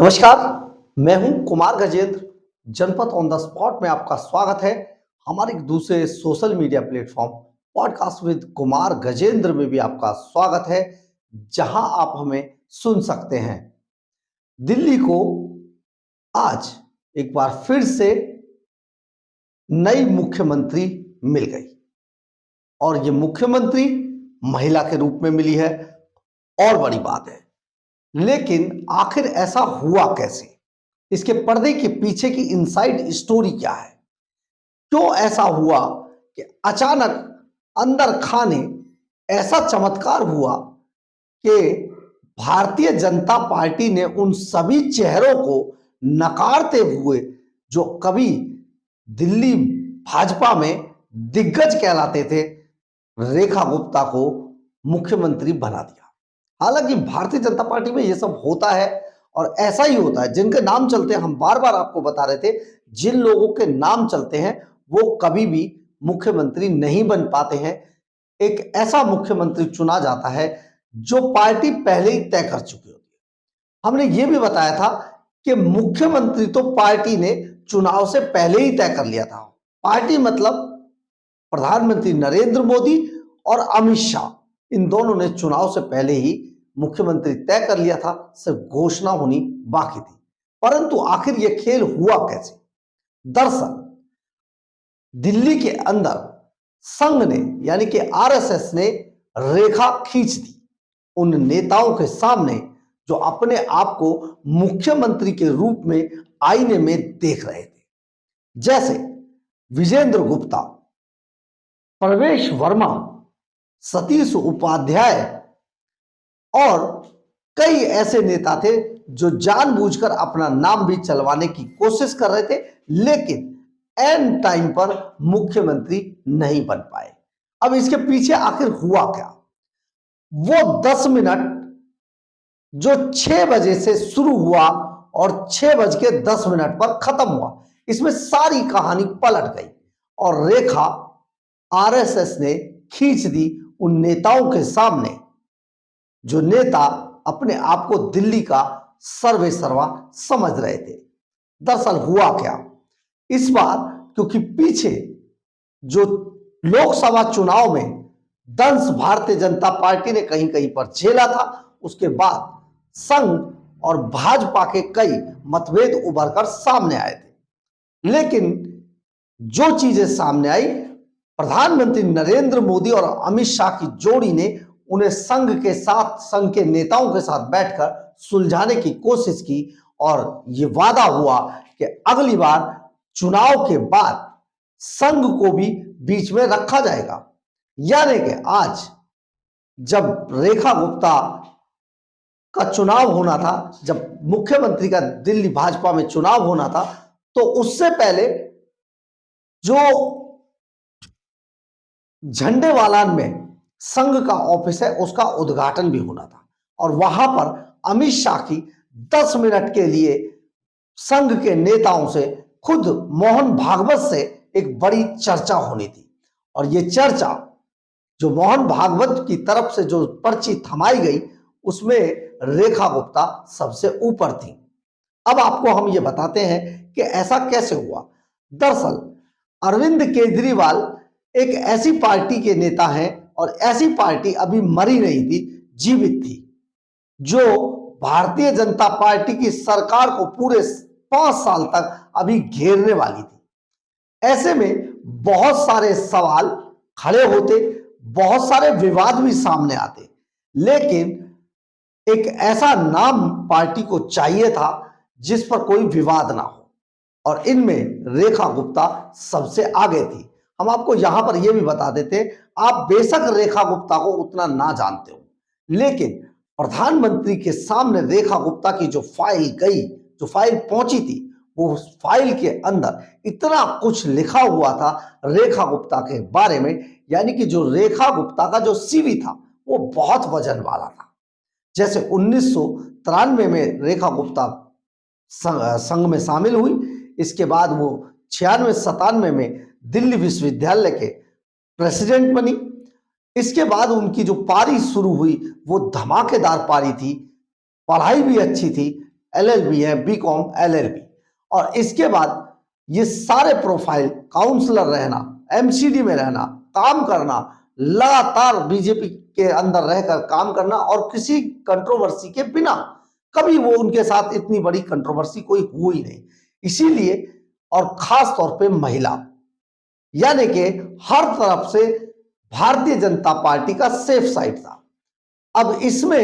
नमस्कार। मैं हूं कुमार गजेंद्र। जनपद ऑन द स्पॉट में आपका स्वागत है। हमारे एक दूसरे social media platform podcast with Kumar Gajendra में भी आपका स्वागत है, जहां आप हमें सुन सकते हैं। दिल्ली को आज एक बार फिर से नई मुख्यमंत्री मिल गई और ये मुख्यमंत्री महिला के रूप में मिली है और बड़ी बात है। लेकिन आखिर ऐसा हुआ कैसे? इसके पर्दे के पीछे की इनसाइड स्टोरी क्या है? क्यों ऐसा हुआ कि अचानक अंदर खाने ऐसा चमत्कार हुआ कि भारतीय जनता पार्टी ने उन सभी चेहरों को नकारते हुए जो कभी दिल्ली भाजपा में दिग्गज कहलाते थे, रेखा गुप्ता को मुख्यमंत्री बना दिया। हालांकि भारतीय जनता पार्टी में यह सब होता है और ऐसा ही होता है। जिनके नाम चलते हैं, हम बार बार आपको बता रहे थे, जिन लोगों के नाम चलते हैं वो कभी भी मुख्यमंत्री नहीं बन पाते हैं। एक ऐसा मुख्यमंत्री चुना जाता है जो पार्टी पहले ही तय कर चुकी होती है। हमने ये भी बताया था कि मुख्यमंत्री तो पार्टी ने चुनाव से पहले ही तय कर लिया था। पार्टी मतलब प्रधानमंत्री नरेंद्र मोदी और अमित शाह, इन दोनों ने चुनाव से पहले ही मुख्यमंत्री तय कर लिया था, सिर्फ घोषणा होनी बाकी थी। परंतु आखिर यह खेल हुआ कैसे? दरअसल दिल्ली के अंदर संघ ने यानी कि आरएसएस ने रेखा खींच दी उन नेताओं के सामने जो अपने आप को मुख्यमंत्री के रूप में आईने में देख रहे थे, जैसे विजेंद्र गुप्ता, प्रवेश वर्मा, सतीश उपाध्याय और कई ऐसे नेता थे जो जानबूझकर अपना नाम भी चलवाने की कोशिश कर रहे थे, लेकिन एन टाइम पर मुख्यमंत्री नहीं बन पाए। अब इसके पीछे आखिर हुआ क्या? वो 10 मिनट जो 6 बजे से शुरू हुआ और 6:10 पर खत्म हुआ, इसमें सारी कहानी पलट गई और रेखा आरएसएस ने खींच दी उन नेताओं के सामने जो नेता अपने आप को दिल्ली का सर्वे सर्वा समझ रहे थे। दरअसल हुआ क्या इस बार, क्योंकि पीछे जो लोकसभा चुनाव में दंश भारतीय जनता पार्टी ने कहीं कहीं पर झेला था, उसके बाद संघ और भाजपा के कई मतभेद उभर कर सामने आए थे। लेकिन जो चीजें सामने आई, प्रधानमंत्री नरेंद्र मोदी और अमित शाह की जोड़ी ने उन्हें संघ के साथ, संघ के नेताओं के साथ बैठकर सुलझाने की कोशिश की और यह वादा हुआ कि अगली बार चुनाव के बाद संघ को भी बीच में रखा जाएगा। यानी कि आज जब रेखा गुप्ता का चुनाव होना था, जब मुख्यमंत्री का दिल्ली भाजपा में चुनाव होना था, तो उससे पहले जो झंडेवालान में संघ का ऑफिस है उसका उद्घाटन भी होना था और वहां पर अमित शाह की 10 मिनट के लिए संघ के नेताओं से, खुद मोहन भागवत से एक बड़ी चर्चा होनी थी। और यह चर्चा जो मोहन भागवत की तरफ से जो पर्ची थमाई गई, उसमें रेखा गुप्ता सबसे ऊपर थी। अब आपको हम ये बताते हैं कि ऐसा कैसे हुआ। दरअसल अरविंद केजरीवाल एक ऐसी पार्टी के नेता हैं और ऐसी पार्टी अभी मरी नहीं थी, जीवित थी, जो भारतीय जनता पार्टी की सरकार को पूरे 5 साल तक अभी घेरने वाली थी। ऐसे में बहुत सारे सवाल खड़े होते, बहुत सारे विवाद भी सामने आते, लेकिन एक ऐसा नाम पार्टी को चाहिए था जिस पर कोई विवाद ना हो, और इनमें रेखा गुप्ता सबसे आगे थी। हम आपको यहां पर यह भी बता देते, आप बेशक रेखा गुप्ता को उतना ना जानते हो, लेकिन प्रधानमंत्री के सामने रेखा गुप्ता की जो फाइल गई, जो फाइल पहुंची थी, वो फाइल के अंदर इतना कुछ लिखा हुआ था रेखा गुप्ता के बारे में, यानी कि जो रेखा गुप्ता का जो सीवी था वो बहुत वजन वाला था। जैसे 1993 में रेखा गुप्ता संघ में शामिल हुई, इसके बाद वो 96-97 में दिल्ली विश्वविद्यालय के प्रेसिडेंट बनी। इसके बाद उनकी जो पारी शुरू हुई वो धमाकेदार पारी थी, पढ़ाई भी अच्छी थी, LLB हैं, बीकॉम, LLB। और इसके बाद ये सारे प्रोफाइल, काउंसलर रहना, MCD में रहना, काम करना, लगातार बीजेपी के अंदर रहकर काम करना और किसी कंट्रोवर्सी के बिना, कभी वो उनके साथ इतनी बड़ी कंट्रोवर्सी कोई हुई नहीं। इसीलिए और खास तौर पे महिला, यानी कि हर तरफ से भारतीय जनता पार्टी का सेफ साइड था। अब इसमें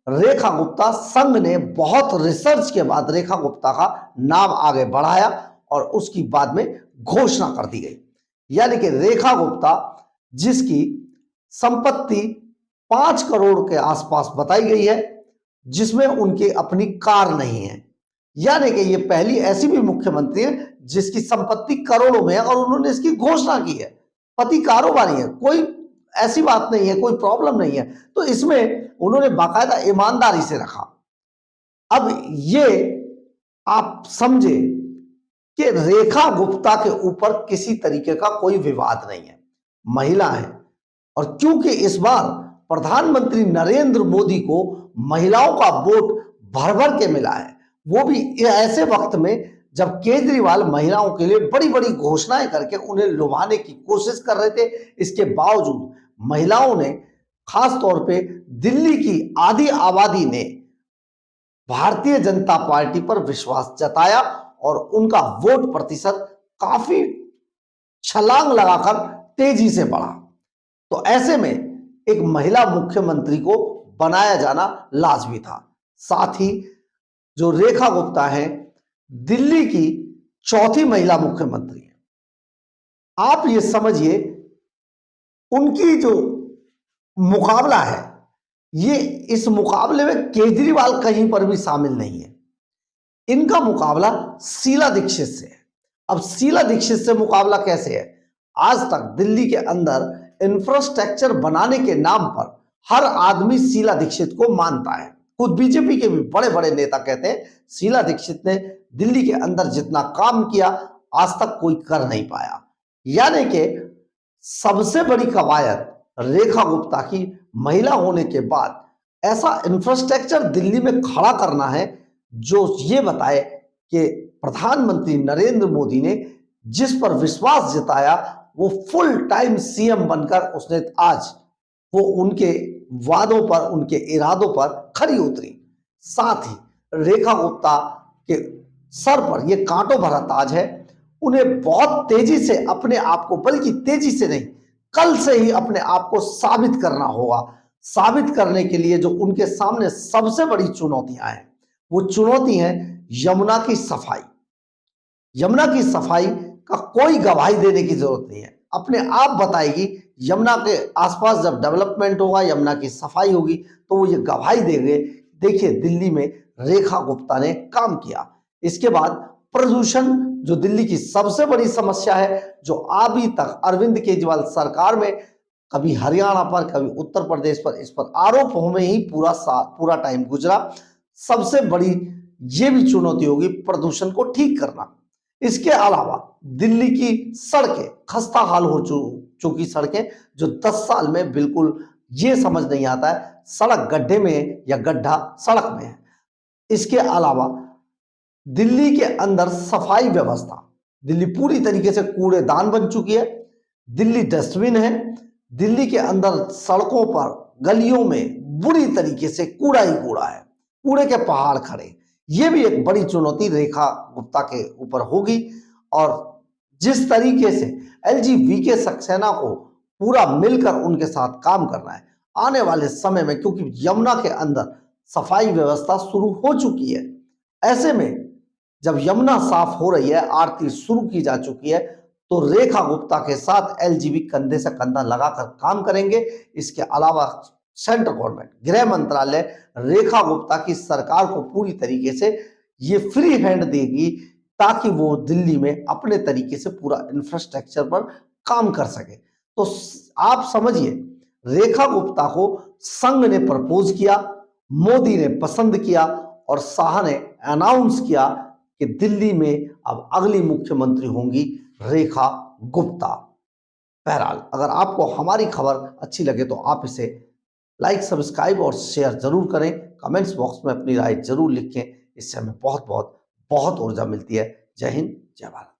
रेखा गुप्ता, संघ ने बहुत रिसर्च के बाद रेखा गुप्ता का नाम आगे बढ़ाया और उसकी बाद में घोषणा कर दी गई। यानी कि रेखा गुप्ता, जिसकी संपत्ति 5 करोड़ के आसपास बताई गई है, जिसमें उनकी अपनी कार नहीं है, यानी कि ये पहली ऐसी भी मुख्यमंत्री है जिसकी संपत्ति करोड़ों में है और उन्होंने इसकी घोषणा की है। पति कारोबारी है, कोई ऐसी बात नहीं है, कोई प्रॉब्लम नहीं है। तो इसमें उन्होंने बाकायदा ईमानदारी से रखा। अब ये आप समझे कि रेखा गुप्ता के ऊपर किसी तरीके का कोई विवाद नहीं है, महिला है। और क्योंकि इस बार प्रधानमंत्री नरेंद्र मोदी को महिलाओं का वोट भर भर के मिला है, वो भी ऐसे वक्त में जब केजरीवाल महिलाओं के लिए बड़ी बड़ी घोषणाएं करके उन्हें लुभाने की कोशिश कर रहे थे, इसके बावजूद महिलाओं ने, खास तौर पे दिल्ली की आधी आबादी ने भारतीय जनता पार्टी पर विश्वास जताया और उनका वोट प्रतिशत काफी छलांग लगाकर तेजी से बढ़ा। तो ऐसे में एक महिला मुख्यमंत्री को बनाया जाना लाजमी था। साथ ही जो रेखा गुप्ता है, दिल्ली की चौथी महिला मुख्यमंत्री है। आप ये समझिए, उनकी जो मुकाबला है, ये इस मुकाबले में केजरीवाल कहीं पर भी शामिल नहीं है। इनका मुकाबला शीला दीक्षित से है। अब शीला दीक्षित से मुकाबला कैसे है? आज तक दिल्ली के अंदर इंफ्रास्ट्रक्चर बनाने के नाम पर हर आदमी शीला दीक्षित को मानता है। खुद बीजेपी के भी बड़े बड़े नेता कहते हैं शीला दीक्षित ने दिल्ली के अंदर जितना काम किया आज तक कोई कर नहीं पाया। यानी कि सबसे बड़ी कवायद रेखा गुप्ता की महिला होने के बाद ऐसा इंफ्रास्ट्रक्चर दिल्ली में खड़ा करना है जो ये बताए कि प्रधानमंत्री नरेंद्र मोदी ने जिस पर विश्वास जताया वो फुल टाइम सीएम बनकर उसने आज वो उनके वादों पर, उनके इरादों पर खरी उतरी। साथ ही रेखा गुप्ता के सर पर ये कांटों भरा ताज है। उन्हें बहुत तेजी से अपने आप को, बल्कि तेजी से नहीं, कल से ही अपने आप को साबित करना होगा। साबित करने के लिए जो उनके सामने सबसे बड़ी चुनौतियां हैं, वो चुनौती है यमुना की सफाई। यमुना की सफाई का कोई गवाही देने की जरूरत नहीं है, अपने आप बताएगी। यमुना के आसपास जब डेवलपमेंट होगा, यमुना की सफाई होगी, तो वो ये गवाही देंगे, देखिए दिल्ली में रेखा गुप्ता ने काम किया। इसके बाद प्रदूषण, जो दिल्ली की सबसे बड़ी समस्या है, जो अभी तक अरविंद केजरीवाल सरकार में कभी हरियाणा पर, कभी उत्तर प्रदेश पर, इस पर आरोपों में ही पूरा टाइम गुजरा। सबसे बड़ी ये भी चुनौती होगी प्रदूषण को ठीक करना। इसके अलावा दिल्ली की सड़कें खस्ता हाल हो चुकी सड़कें, जो 10 साल में बिल्कुल ये समझ नहीं आता है सड़क गड्ढे में है या गड्ढा सड़क में है। इसके अलावा दिल्ली के अंदर सफाई व्यवस्था, दिल्ली पूरी तरीके से कूड़ेदान बन चुकी है। दिल्ली डस्टबिन है। दिल्ली के अंदर सड़कों पर, गलियों में बुरी तरीके से कूड़ा ही कूड़ा है, कूड़े के पहाड़ खड़े। ये भी एक बड़ी चुनौती रेखा गुप्ता के ऊपर होगी। और जिस तरीके से LGBT सक्सेना को पूरा मिलकर उनके साथ काम करना है आने वाले समय में, क्योंकि यमुना के अंदर सफाई व्यवस्था शुरू हो चुकी है। ऐसे में जब यमुना साफ हो रही है, आरती शुरू की जा चुकी है, तो रेखा गुप्ता के साथ LGB कंधे से कंधा लगाकर काम करेंगे। इसके अलावा सेंट्रल गवर्नमेंट, गृह मंत्रालय रेखा गुप्ता की सरकार को पूरी तरीके से ये फ्री हैंड देगी ताकि वो दिल्ली में अपने तरीके से पूरा इंफ्रास्ट्रक्चर पर काम कर सके। तो आप समझिए, रेखा गुप्ता को संघ ने प्रपोज किया, मोदी ने पसंद किया और शाह ने अनाउंस किया कि दिल्ली में अब अगली मुख्यमंत्री होंगी रेखा गुप्ता। बहरहाल, अगर आपको हमारी खबर अच्छी लगे तो आप इसे लाइक, सब्सक्राइब और शेयर जरूर करें। कमेंट्स बॉक्स में अपनी राय जरूर लिखें। इससे हमें बहुत बहुत बहुत ऊर्जा मिलती है। जय हिंद, जय भारत।